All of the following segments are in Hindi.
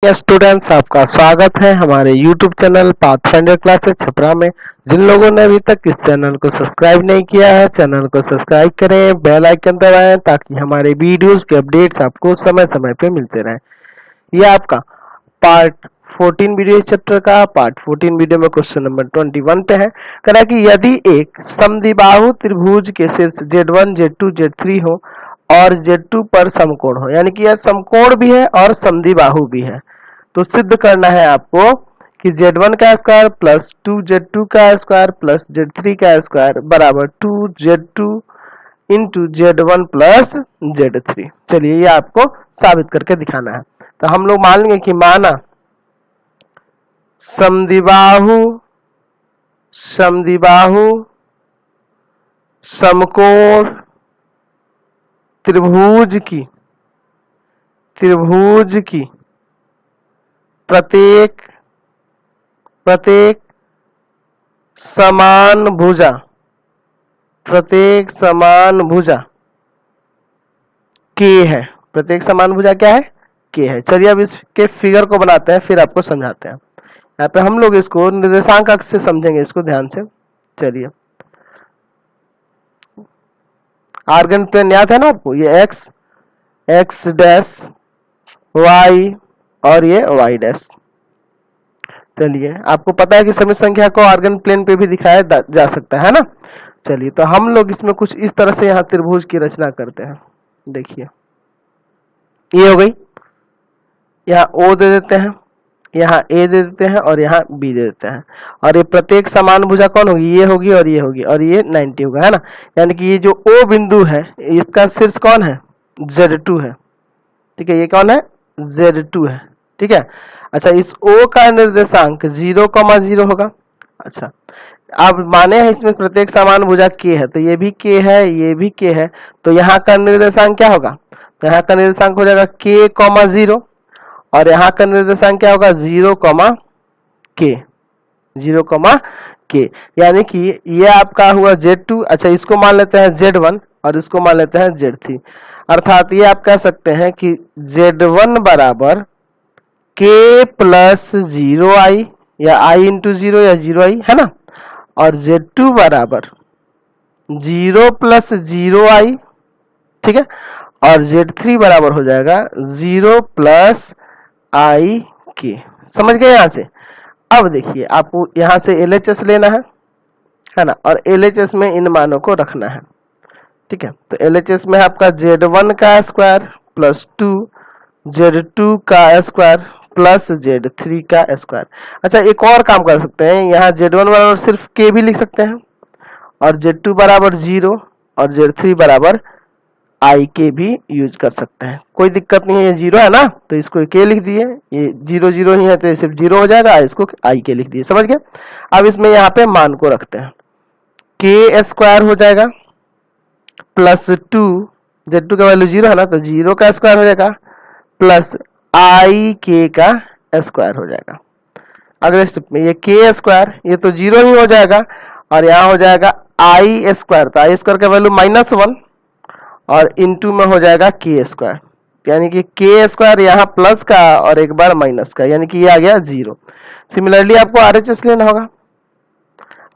स्टूडेंट्स, आपका स्वागत है हमारे YouTube channel pathfinder classes Chhapra में। जिन लोगों ने अभी तक इस चैनल को सब्सक्राइब नहीं किया है, चैनल को सब्सक्राइब करें, बेल आइकन दबाएं ताकि हमारे वीडियोस के अपडेट्स आपको समय समय पे मिलते रहें। यह आपका पार्ट 14 वीडियो चैप्टर का पार्ट 14 वीडियो में क्वेश्चन नंबर 21 पे है। कह कि यदि एक समद्विबाहु त्रिभुज के शीर्ष Z1, Z2, Z3 हो और Z2 पर समकोण हो, यानी कि यह समकोण भी है और समद्विबाहु भी है, तो सिद्ध करना है आपको कि Z1 का स्क्वायर प्लस 2Z2 का स्क्वायर प्लस Z3 का स्क्वायर बराबर 2Z2 into Z1 plus Z3। चलिए ये आपको साबित करके दिखाना है। तो हम लोग मान लेंगे कि माना समद्विबाहु समकोण त्रिभुज की प्रत्येक समान भुजा के है। प्रत्येक समान भुजा क्या है? के है। चलिए अब इसके फिगर को बनाते हैं, फिर आपको समझाते हैं। यहाँ पे हम लोग इसको निर्देशांक अक्ष से समझेंगे, इसको ध्यान से। चलिए, आर्गन प्लेन याद है ना आपको? ये एक्स डैश वाई और ये वाई डैश। चलिए, आपको पता है कि सभी संख्या को आर्गन प्लेन पे भी दिखाया जा सकता है ना। चलिए, तो हम लोग इसमें कुछ इस तरह से यहाँ त्रिभुज की रचना करते हैं। देखिए, ये हो गई। यहाँ O दे देते हैं, यहाँ A दे देते हैं और यहाँ B दे देते हैं। और ये प्रत्येक समान भुजा कौन होगी? ये होगी और ये होगी और ये 90 होगा, है ना। यानी कि ये जो O बिंदु है, इसका शीर्ष कौन है? Z2 है। ठीक है, ये कौन है? Z2 है। ठीक है। अच्छा, इस O का निर्देशांक 0,0 होगा। अच्छा, अब माने हैं इसमें प्रत्येक समान भुजा K है, तो ये भी K है, ये भी K है, तो यहाँ का निर्देशांक क्या होगा? तो यहाँ का निर्देशांक हो जाएगा K, 0 और यहाँ का निर्देशांक क्या होगा? 0,K, 0,K। यानी कि ये आपका हुआ Z2। अच्छा, इसको मान लेते हैं Z1 और इसको मान लेते हैं Z3। अर्थात ये आप कह सकते हैं कि Z1 बराबर K प्लस 0i या i इंटू 0 या 0i, है ना। और Z2 बराबर 0 प्लस 0i, ठीक है। और Z3 बराबर हो जाएगा 0 प्लस i k। समझ गए यहाँ से? अब देखिए, आपको यहाँ से LHS लेना है ना, और LHS में इन मानों को रखना है। ठीक है, तो LHS में आपका Z1 का स्क्वायर प्लस 2 Z2 का स्क्वायर प्लस Z3 का स्क्वायर। अच्छा, एक और काम कर सकते हैं, यहाँ Z1 बराबर सिर्फ K भी लिख सकते हैं और Z2 बराबर 0 और Z3 बराबर I K भी यूज कर सकते हैं। कोई दिक्कत नहीं है, ये 0 है ना, तो इसको K लिख दिए। ये 0 0 ही है तो सिर्फ 0 हो जाएगा, इसको I K लिख दिए। समझ गए? अब इसमें यहाँ पे मान को रखते हैं। K स्क्वायर हो जाएगा प्लस 2, Z2 का वैल्यू 0 है ना, तो 0 का स्क्वायर हो जाएगा प्लस I K का स्क्वायर हो जाएगा। अगले स्टेप में ये K स्क्वायर, ये तो 0 ही हो जाएगा और यहाँ हो जाएगा I स्क्वायर, तो I स्क्वायर का वैल्यू -1 और इनटू में हो जाएगा K स्क्वायर। यानी कि K स्क्वायर यहाँ प्लस का और एक बार माइनस का, यानी कि ये आ गया 0। सिमिलरली आपको RHS लेना होगा।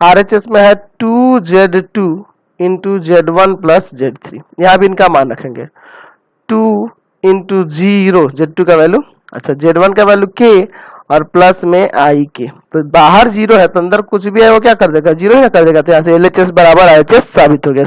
RHS में है 2Z2 into Z1 plus Z3। यहाँ भी इनका मान रखेंगे 2 इंटू 0, Z2 का वैल्यू, अच्छा Z1 का वैल्यू K और प्लस में I K। तो बाहर 0 है तो अंदर कुछ भी है वो क्या कर देगा? 0 ही कर देगा। तो यहाँ से LHS बराबर RHS साबित हो गया।